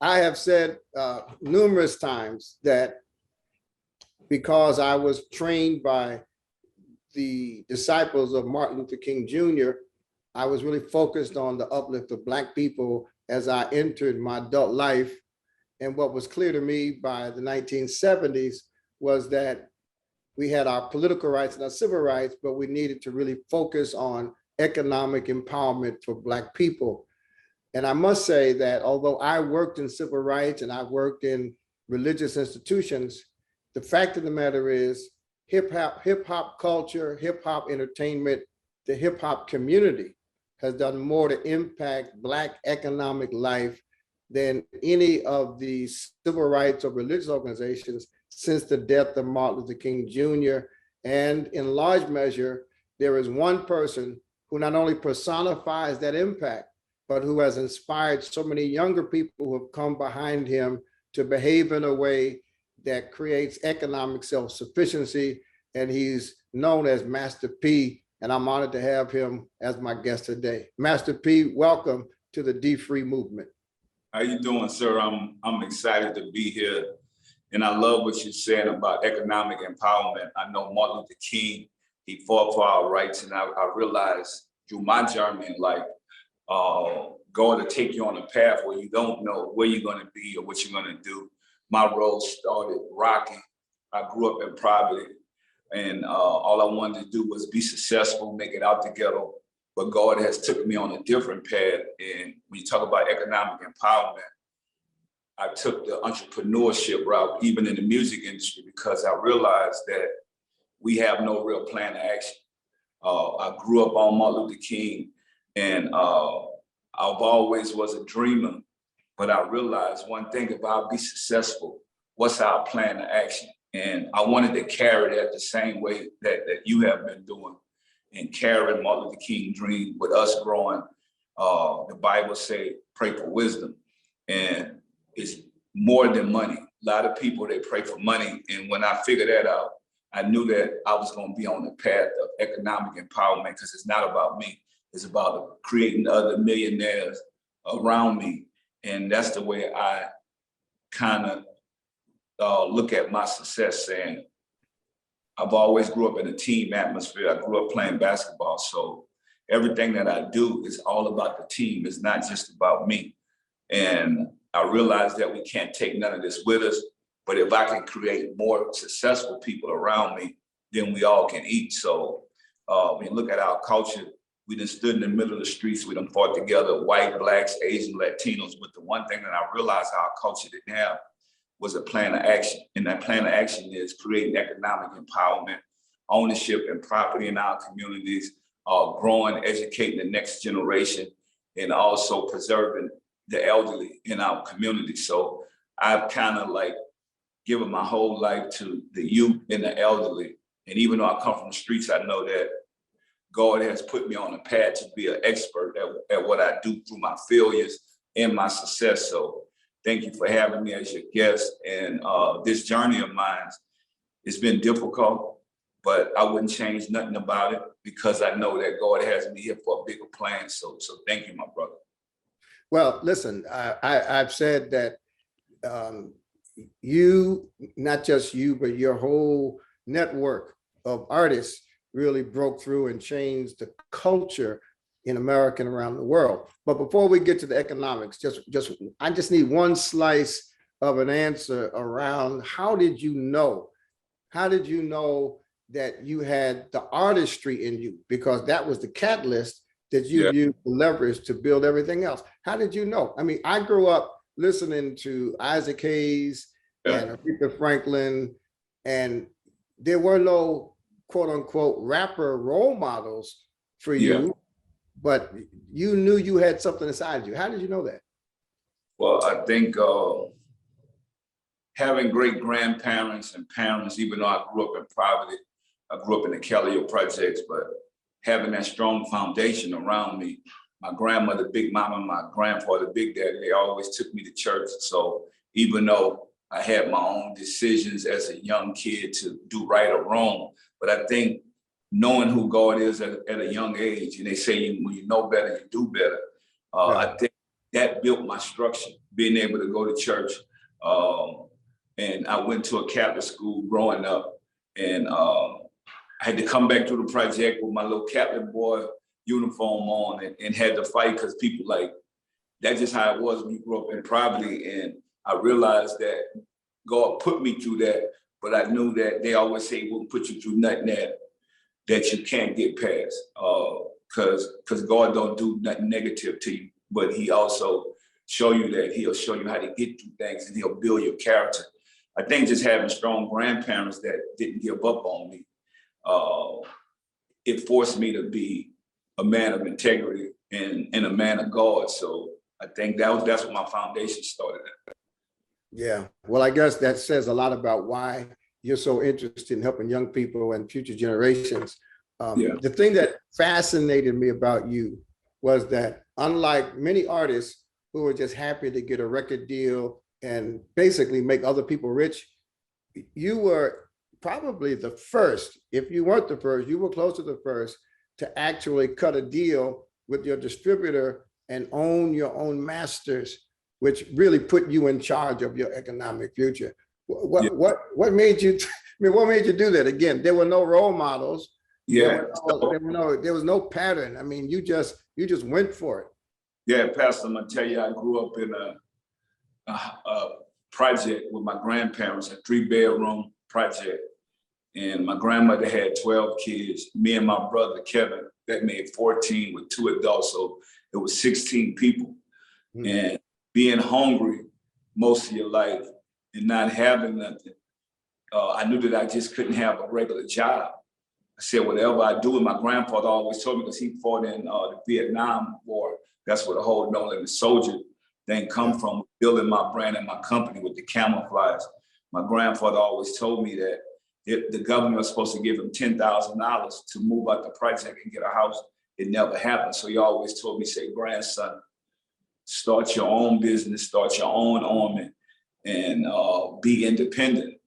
I have said numerous times that because I was trained by the disciples of Martin Luther King Jr., I was really focused on the uplift of Black people as I entered my adult life. And what was clear to me by the 1970s was that we had our political rights and our civil rights, but we needed to really focus on economic empowerment for Black people. And I must say that although I worked in civil rights and I worked in religious institutions, the fact of the matter is hip hop culture, hip hop entertainment, the hip hop community has done more to impact Black economic life than any of the civil rights or religious organizations since the death of Martin Luther King Jr. And in large measure, there is one person who not only personifies that impact, but who has inspired so many younger people who have come behind him to behave in a way that creates economic self-sufficiency. And he's known as Master P, and I'm honored to have him as my guest today. Master P, welcome to the dfree movement. How you doing, sir? I'm excited to be here. And I love what you're saying about economic empowerment. I know Martin Luther King, he fought for our rights. And I realized through my journey in life, going to take you on a path where you don't know where you're going to be or what you're going to do. My road started rocking. I grew up in poverty, and all I wanted to do was be successful, make it out the ghetto. But God has took me on a different path. And when you talk about economic empowerment, I took the entrepreneurship route, even in the music industry, because I realized that we have no real plan of action. I grew up on Martin Luther King, and I've always was a dreamer, but I realized one thing: if I'll be successful, what's our plan of action? And I wanted to carry that the same way that you have been doing, and carrying Martin Luther King dream with us growing. The Bible say, pray for wisdom. And it's more than money. A lot of people, they pray for money. And when I figured that out, I knew that I was going to be on the path of economic empowerment, because it's not about me. It's about creating other millionaires around me. And that's the way I kind of look at my success, saying, I've always grew up in a team atmosphere. I grew up playing basketball. So everything that I do is all about the team. It's not just about me. And I realized that we can't take none of this with us, but if I can create more successful people around me, then we all can eat. So when you look at our culture, we done stood in the middle of the streets, we done fought together, white, Blacks, Asian, Latinos. But the one thing that I realized our culture didn't have was a plan of action. And that plan of action is creating economic empowerment, ownership and property in our communities, growing, educating the next generation, and also preserving the elderly in our community. So I've kind of like given my whole life to the youth and the elderly. And even though I come from the streets, I know that God has put me on a path to be an expert at what I do through my failures and my success. So thank you for having me as your guest. And this journey of mine, it's been difficult, but I wouldn't change nothing about it, because I know that God has me here for a bigger plan. So thank you, my brother. Well, listen, I've said that you, not just you, but your whole network of artists really broke through and changed the culture in America and around the world. But before we get to the economics, I just need one slice of an answer around how did you know that you had the artistry in you? Because that was the catalyst that you used to leverage to build everything else. How did you know? I mean, I grew up listening to Isaac Hayes and Aretha Franklin, and there were no quote unquote rapper role models for you, but you knew you had something inside you. How did you know that? Well, I think having great grandparents and parents, even though I grew up in poverty, I grew up in the Callio projects, but having that strong foundation around me, my grandmother, Big Mama, my grandfather, Big Daddy, they always took me to church. So even though I had my own decisions as a young kid to do right or wrong, but I think knowing who God is at a young age, and they say when you know better, you do better. I think that built my structure, being able to go to church. And I went to a Catholic school growing up, and I had to come back to the project with my little Catholic boy uniform on, and had to fight because people like, that's just how it was when you grew up in poverty. And I realized that God put me through that, but I knew that they always say he wouldn't put you through nothing that you can't get past, because God don't do nothing negative to you, but he also show you that he'll show you how to get through things, and he'll build your character. I think just having strong grandparents that didn't give up on me, it forced me to be a man of integrity and a man of God. So I think that's what my foundation started at. Yeah, well, I guess that says a lot about why you're so interested in helping young people and future generations. The thing that fascinated me about you was that, unlike many artists who were just happy to get a record deal and basically make other people rich, you were probably the first. If you weren't the first, you were close to the first to actually cut a deal with your distributor and own your own masters, which really put you in charge of your economic future. What made you? What made you do that? Again, there were no role models. There was no pattern. I mean, you just went for it. Yeah, Pastor, I'm gonna tell you, I grew up in a project with my grandparents, a 3-bedroom project. And my grandmother had 12 kids. Me and my brother, Kevin, that made 14 with 2 adults. So it was 16 people. Mm-hmm. And being hungry most of your life and not having nothing, I knew that I just couldn't have a regular job. I said, whatever I do, and my grandfather always told me, because he fought in the Vietnam War. That's where the whole No Limit Soldier thing come from, building my brand and my company with the camouflage. My grandfather always told me that if the government was supposed to give him $10,000 to move out the project and get a house, it never happened. So he always told me, say, grandson, start your own business, start your own army, and be independent.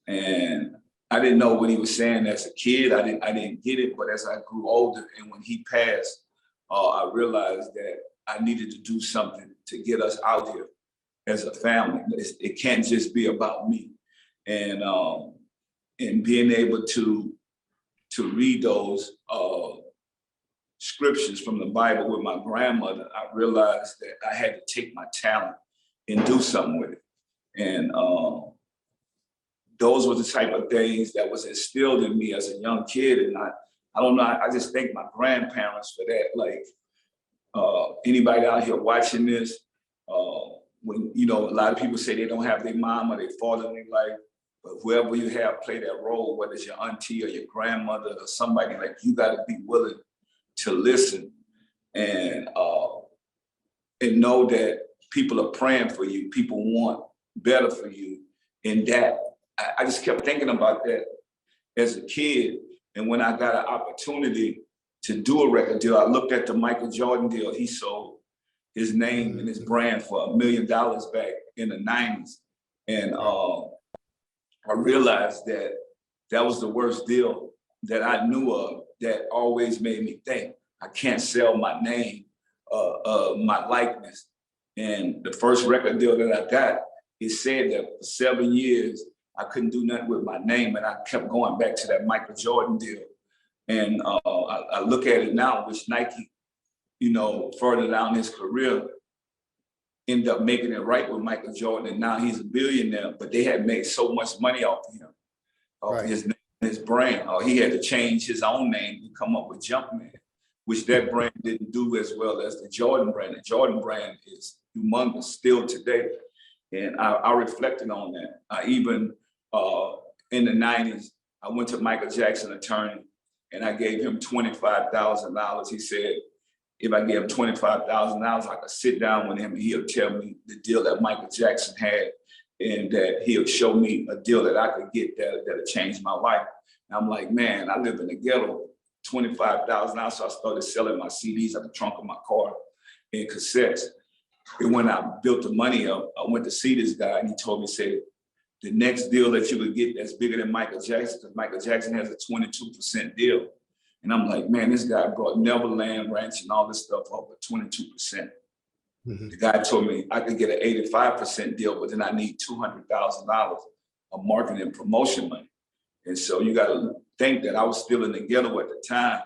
And I didn't know what he was saying as a kid. I didn't get it, but as I grew older and when he passed, I realized that I needed to do something to get us out here as a family. It can't just be about me. And being able to read those scriptures from the Bible with my grandmother, I realized that I had to take my talent and do something with it. And those were the type of things that was instilled in me as a young kid. And I don't know, I just thank my grandparents for that. Like, anybody out here watching this, when, you know, a lot of people say they don't have their mom or their father in their life, but whoever you have play that role, whether it's your auntie or your grandmother or somebody, like, you got to be willing to listen and know that people are praying for you. People want better for you. And that, I just kept thinking about that as a kid. And when I got an opportunity to do a record deal, I looked at the Michael Jordan deal. He sold his name and his brand for $1 million back in the 90s. And I realized that that was the worst deal that I knew of, that always made me think, I can't sell my name, my likeness. And the first record deal that I got, it said that for 7 years, I couldn't do nothing with my name. And I kept going back to that Michael Jordan deal. And I look at it now, which Nike, you know, further down his career, ended up making it right with Michael Jordan. And now he's a billionaire, but they had made so much money off of him, off his name, his brand. He had to change his own name to come up with Jumpman, which that brand didn't do as well as the Jordan brand. The Jordan brand is humongous still today. And I reflected on that. I even, in the 90s, I went to Michael Jackson attorney and I gave him $25,000. He said, if I gave him $25,000, I could sit down with him and he'll tell me the deal that Michael Jackson had, and that he'll show me a deal that I could get that'll change my life. And I'm like, man, I live in the ghetto, $25,000. So I started selling my CDs at the trunk of my car and cassettes. And when I built the money up, I went to see this guy and he told me, said, the next deal that you would get that's bigger than Michael Jackson, because Michael Jackson has a 22% deal. And I'm like, man, this guy brought Neverland Ranch and all this stuff up at 22%. Mhm. The guy told me I could get an 85% deal, but then I need $200,000 of marketing and promotion money. And so you got to think that I was still in the ghetto at the time.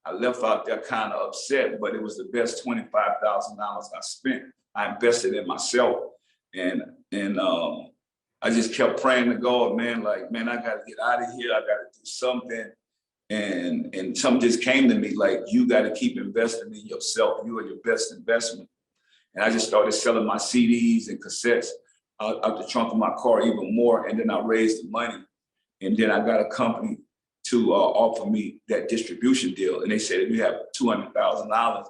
I left out there kind of upset, but it was the best $25,000 I spent. I invested in myself, and I just kept praying to God, man, like, man, I got to get out of here. I got to do something. And something just came to me, like, you got to keep investing in yourself. You are your best investment. And I just started selling my CDs and cassettes out the trunk of my car even more. And then I raised the money. And then I got a company to offer me that distribution deal. And they said, if you have $200,000,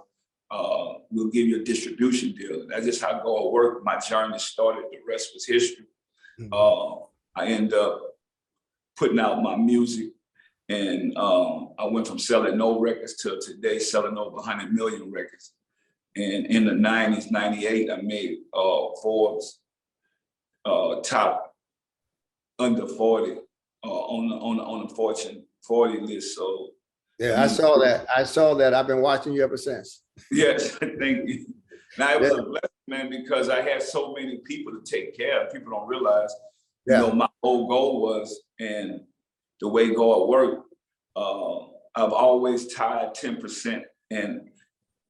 we'll give you a distribution deal. And that's just how God worked. My journey started. The rest was history. I ended up putting out my music, and I went from selling no records to today selling over 100 million records. And in the 90s, 98, I made Forbes top under 40 on the Fortune 40 list. So yeah, I saw that. I saw that. I've been watching you ever since. yes, thank you. Now it was a blessing, man, because I had so many people to take care of. People don't realize, you know, my whole goal was, and the way God worked, I've always tied 10%. And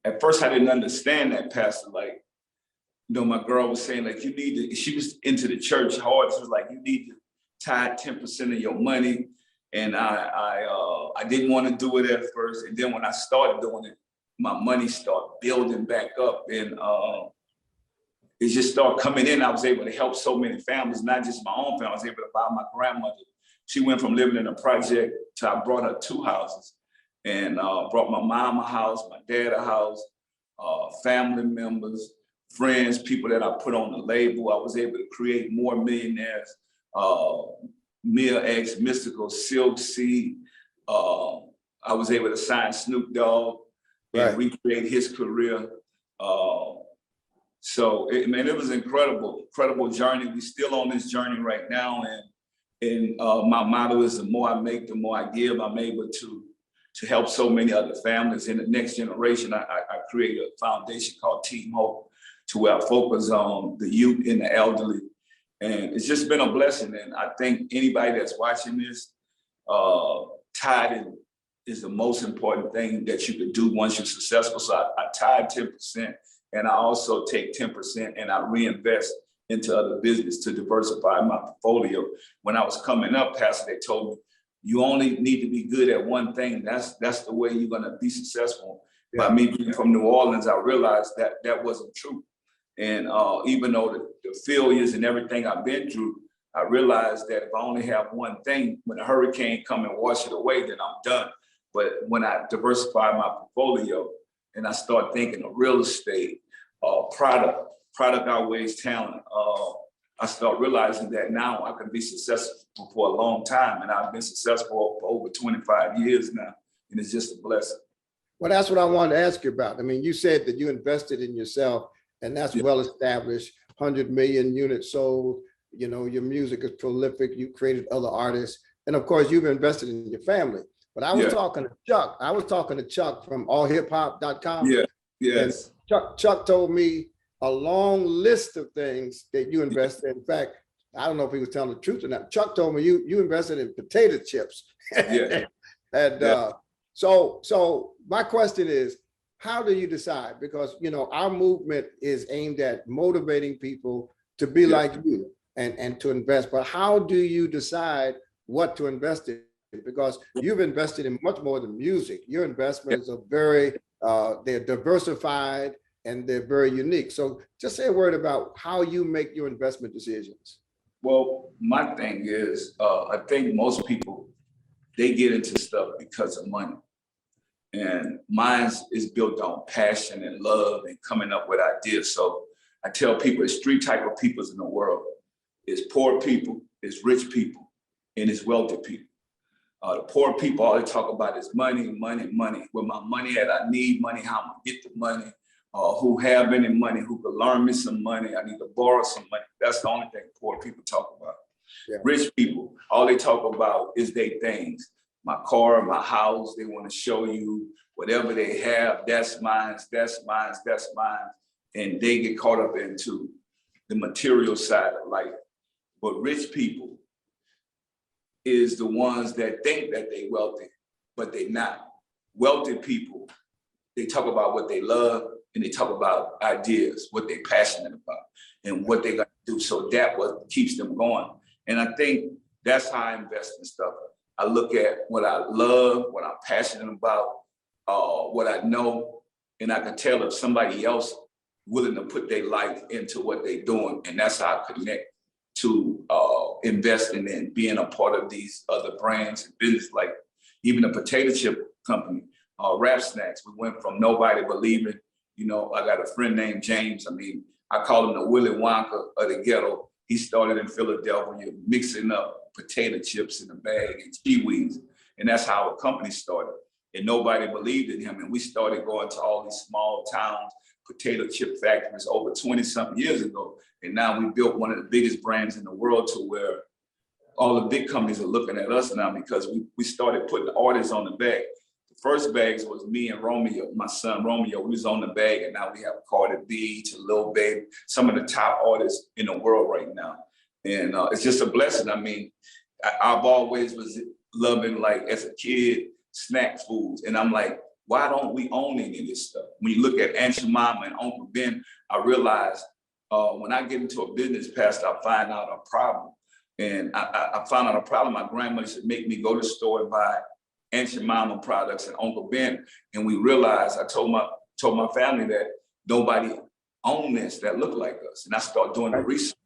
at first I didn't understand that, Pastor. Like, you know, my girl was saying, like, you need to, she was into the church hard. She was like, you need to tie 10% of your money. And I didn't want to do it at first. And then when I started doing it, my money started building back up, and it just started coming in. I was able to help so many families, not just my own family. I was able to buy my grandmother. She went from living in a project to I brought her 2 houses, and brought my mom a house, my dad a house, family members, friends, people that I put on the label. I was able to create more millionaires. Mia X, Mystical, Silk C. I was able to sign Snoop Dogg and recreate his career. So, man, it was incredible journey. We're still on this journey right now. And my motto is, the more I make, the more I give. I'm able to help so many other families. In the next generation, I created a foundation called Team Hope, to where I focus on the youth and the elderly. And it's just been a blessing. And I think anybody that's watching this, tithing is the most important thing that you can do once you're successful. So I tithe 10%, and I also take 10% and I reinvest into other business to diversify my portfolio. When I was coming up, Pastor, they told me, you only need to be good at one thing. That's the way you're gonna be successful. By me being from New Orleans, I realized that that wasn't true. And even though the failures and everything I've been through, I realized that if I only have one thing, when a hurricane come and wash it away, then I'm done. But when I diversify my portfolio and I start thinking of real estate, product outweighs talent, I start realizing that now I can be successful for a long time. And I've been successful for over 25 years now. And it's just a blessing. Well, that's what I wanted to ask you about. I mean, you said that you invested in yourself, and that's well established, 100 million units sold. You know, your music is prolific. You created other artists. And of course, you've invested in your family. But I was talking to Chuck. I was talking to Chuck from allhiphop.com. Yeah, yes. And Chuck told me a long list of things that you invested in. In fact, I don't know if he was telling the truth or not. Chuck told me you invested in potato chips. Yeah. And so my question is, how do you decide? Because, you know, our movement is aimed at motivating people to be like you and to invest. But how do you decide what to invest in? Because you've invested in much more than music. Your investments are very, they're diversified and they're very unique. So just say a word about how you make your investment decisions. Well, my thing is, I think most people, they get into stuff because of money. And mine is built on passion and love and coming up with ideas. So I tell people there's 3 types of peoples in the world. It's poor people, it's rich people, and it's wealthy people. The poor people, all they talk about is money, money, money. Where my money at, I need money, how I'm gonna get the money, who have any money, who could learn me some money, I need to borrow some money. That's the only thing poor people talk about. Yeah. Rich people, all they talk about is their things. My car, my house, they want to show you whatever they have, that's mine, that's mine, that's mine. and they get caught up into the material side of life. But rich people is the ones that think that they wealthy, but they not. Wealthy people, they talk about what they love and they talk about ideas, what they're passionate about and what they're gonna do. So that what keeps them going. And I think that's how I invest in stuff. I look at what I love, what I'm passionate about, what I know, and I can tell if somebody else willing to put their life into what they're doing. And that's how I connect to investing in being a part of these other brands and business, like even a potato chip company, Rap Snacks. We went from nobody believing, you know, I got a friend named James. I mean, I call him the Willy Wonka of the ghetto. He started in Philadelphia, mixing up potato chips in a bag and kiwis. And that's how our company started. And nobody believed in him. And we started going to all these small towns, potato chip factories over 20-something years ago. And now we built one of the biggest brands in the world to where all the big companies are looking at us now because we started putting artists on the bag. The first bags was me and Romeo, my son Romeo, we was on the bag, and now we have Cardi B to Lil Baby, some of the top artists in the world right now. And it's just a blessing. I mean, I've always was loving, like as a kid, snack foods. And I'm like, why don't we own any of this stuff? When you look at Aunt Jemima and Uncle Ben, I realized when I get into a business past, I find out a problem. And I found out a problem. My grandmother should make me go to the store and buy Aunt Jemima products and Uncle Ben. And we realized, I told my family that nobody owned this that looked like us. And I started doing the research.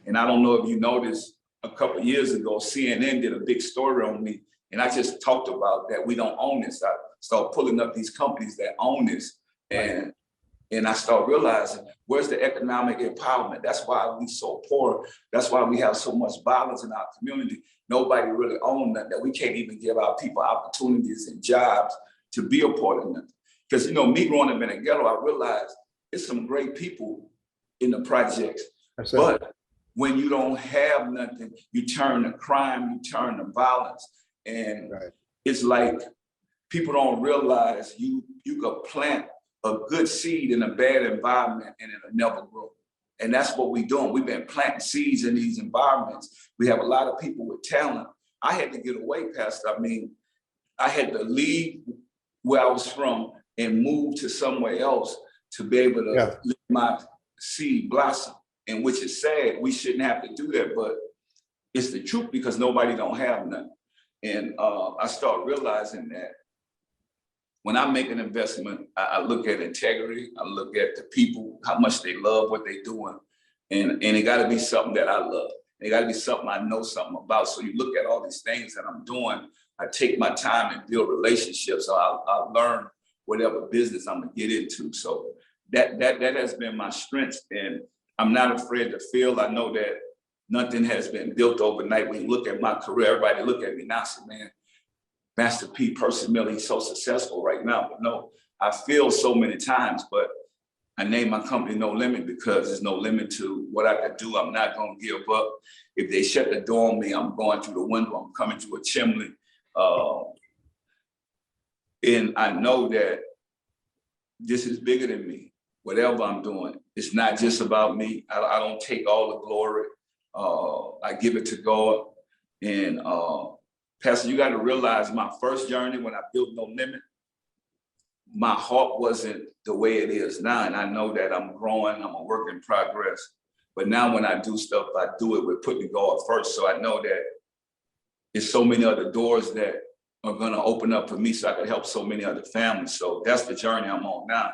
And I don't know if you noticed, a couple of years ago, CNN did a big story on me. And I just talked about that we don't own this. I started pulling up these companies that own this. And I started realizing, where's the economic empowerment? That's why we so poor. That's why we have so much violence in our community. Nobody really owns that, that we can't even give our people opportunities and jobs to be a part of nothing. Because, you know, me growing up in a ghetto, I realized it's some great people in the projects. But when you don't have nothing, you turn to crime, you turn to violence. And it's like people don't realize you could plant a good seed in a bad environment and it'll never grow. And that's what we're doing. We've been planting seeds in these environments. We have a lot of people with talent. I had to get away past, I mean, I had to leave where I was from and move to somewhere else to be able to let my seed blossom. And which is sad, we shouldn't have to do that, but it's the truth because nobody don't have nothing. And I started realizing that when I make an investment, I look at integrity, I look at the people, how much they love what they're doing. And it gotta be something that I love. It gotta be something I know something about. So you look at all these things that I'm doing, I take my time and build relationships. So I'll learn whatever business I'm gonna get into. So that has been my strength. And I'm not afraid to fail. I know that nothing has been built overnight. When you look at my career, everybody look at me now and say, man, Master P, Person Miller, he's so successful right now. But no, I failed so many times, but I named my company No Limit because there's no limit to what I could do. I'm not gonna give up. If they shut the door on me, I'm going through the window, I'm coming to a chimney. And I know that this is bigger than me. Whatever I'm doing, it's not just about me. I don't take all the glory. I give it to God. And Pastor, you got to realize my first journey when I built No Limit, my heart wasn't the way it is now. And I know that I'm growing, I'm a work in progress. But now when I do stuff, I do it with putting God first. So I know that there's so many other doors that are going to open up for me so I can help so many other families. So that's the journey I'm on now.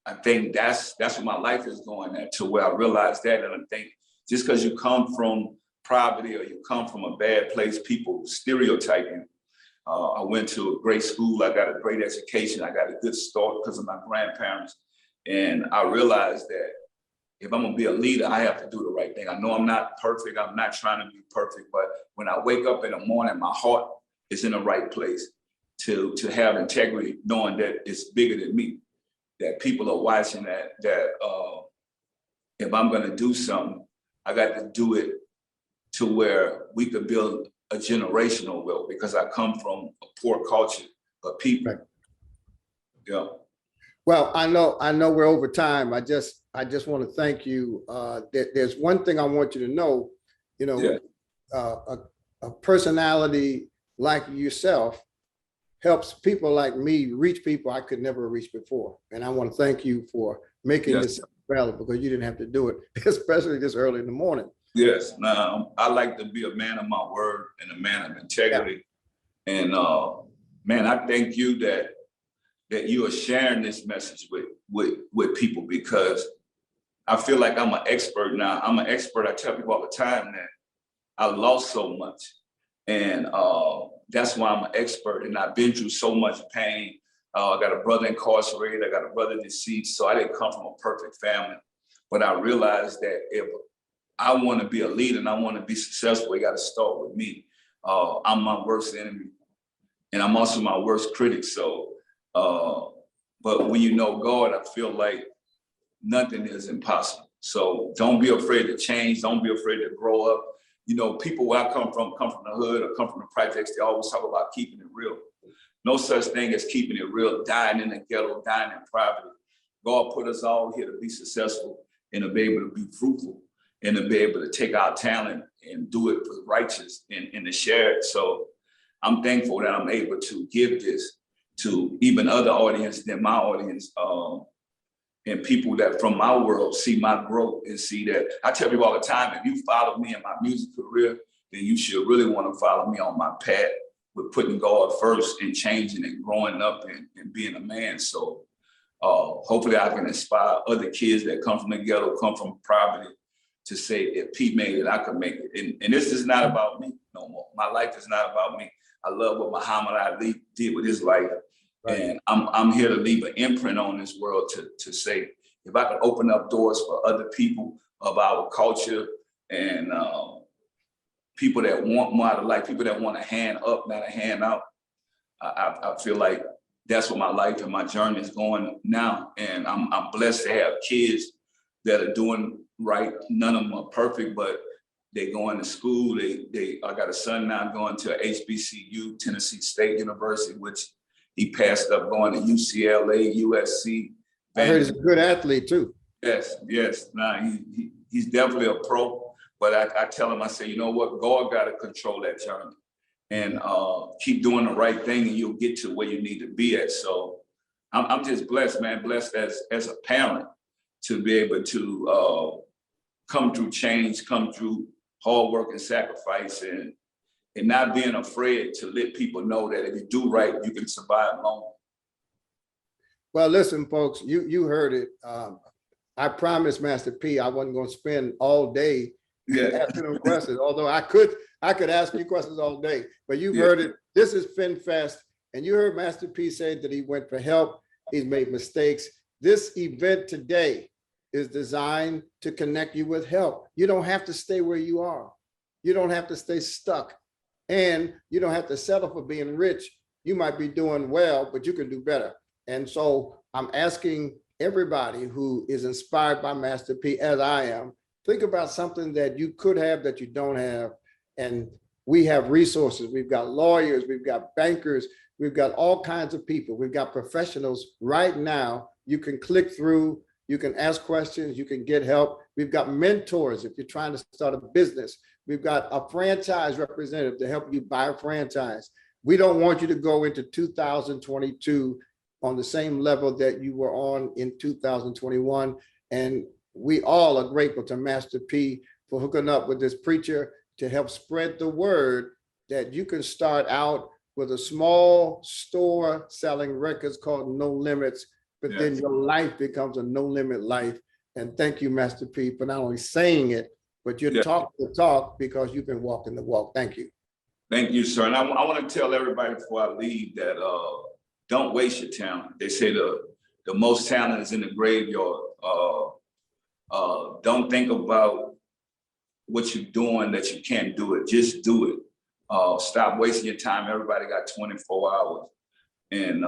I think that's where my life is going at, to where I realize that. And I think just because you come from poverty or you come from a bad place, people stereotype you. I went to a great school. I got a great education. I got a good start because of my grandparents. And I realized that if I'm gonna be a leader, I have to do the right thing. I know I'm not perfect. I'm not trying to be perfect, but when I wake up in the morning, my heart is in the right place to have integrity, knowing that it's bigger than me. That people are watching that if I'm gonna do something, I got to do it to where we could build a generational wealth, because I come from a poor culture of people. Right. Yeah. Well, I know we're over time. I just want to thank you. There's one thing I want you to know, you Yeah, know, a personality like yourself helps people like me reach people I could never reach before. And I want to thank you for making yes, this available because you didn't have to do it, especially this early in the morning. yes. Now, I like to be a man of my word and a man of Yeah. integrity. And man, I thank you that you are sharing this message with people, because I feel like I'm an expert now. I'm an expert. I tell people all the time that I lost so much. And that's why I'm an expert. And I've been through so much pain. I got a brother incarcerated. I got a brother deceased. So I didn't come from a perfect family. But I realized that if I want to be a leader and I want to be successful, it got to start with me. I'm my worst enemy. And I'm also my worst critic. So, but when you know God, I feel like nothing is impossible. So don't be afraid to change. Don't be afraid to grow up. You know, people where I come from the hood or come from the projects, they always talk about keeping it real. No such thing as keeping it real, dying in the ghetto, dying in poverty. God put us all here to be successful and to be able to be fruitful and to be able to take our talent and do it for righteous and to share it. So I'm thankful that I'm able to give this to even other audience than my audience. And people that from my world see my growth and see that. I tell people all the time, if you follow me in my music career, then you should really want to follow me on my path with putting God first and changing and growing up and being a man. So hopefully I can inspire other kids that come from the ghetto, come from poverty, to say, if Pete made it, I could make it. And this is not about me no more. My life is not about me. I love what Muhammad Ali did with his life. Right. And I'm here to leave an imprint on this world to say, if I could open up doors for other people of our culture and people that want more out of life, people that want a hand up, not a hand out, I feel like that's what my life and my journey is going now. And I'm blessed to have kids that are doing right. None of them are perfect, but they going to school. I got a son now going to HBCU, Tennessee State University, which he passed up going to UCLA, USC. I heard he's a good athlete too. Yes, yes. Nah, he's definitely a pro. But I tell him, I say, you know what? God got to control that journey and keep doing the right thing, and you'll get to where you need to be at. So I'm just blessed, man. Blessed as a parent to be able to come through change, come through hard work and sacrifice, and not being afraid to let people know that if you do right, you can survive long. Well, listen, folks, you heard it. I promised Master P I wasn't going to spend all day asking them questions, although I could ask you questions all day, but you've heard it. This is FinFest, and you heard Master P say that he went for help. He's made mistakes. This event today is designed to connect you with help. You don't have to stay where you are. You don't have to stay stuck. And you don't have to settle for being rich. You might be doing well, but you can do better. And so I'm asking everybody who is inspired by Master P, as I am, think about something that you could have that you don't have. And we have resources. We've got lawyers, we've got bankers, we've got all kinds of people. We've got professionals right now. You can click through, you can ask questions, you can get help. We've got mentors if you're trying to start a business. We've got a franchise representative to help you buy a franchise. We don't want you to go into 2022 on the same level that you were on in 2021. And we all are grateful to Master P for hooking up with this preacher to help spread the word that you can start out with a small store selling records called No Limits, but then your life becomes a no limit life. And thank you, Master P, for not only saying it, but you're talking the talk because you've been walking the walk. Thank you. Thank you, sir. And I want to tell everybody before I leave that don't waste your talent. They say the most talent is in the graveyard. Don't think about what you're doing that you can't do it. Just do it. Stop wasting your time. Everybody got 24 hours. And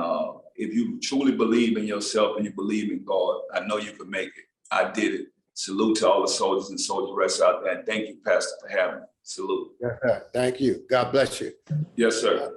if you truly believe in yourself and you believe in God, I know you can make it. I did it. Salute to all the soldiers and soldierettes out there. And thank you, Pastor, for having me. Salute. Yes, sir. Thank you. God bless you. Yes, sir.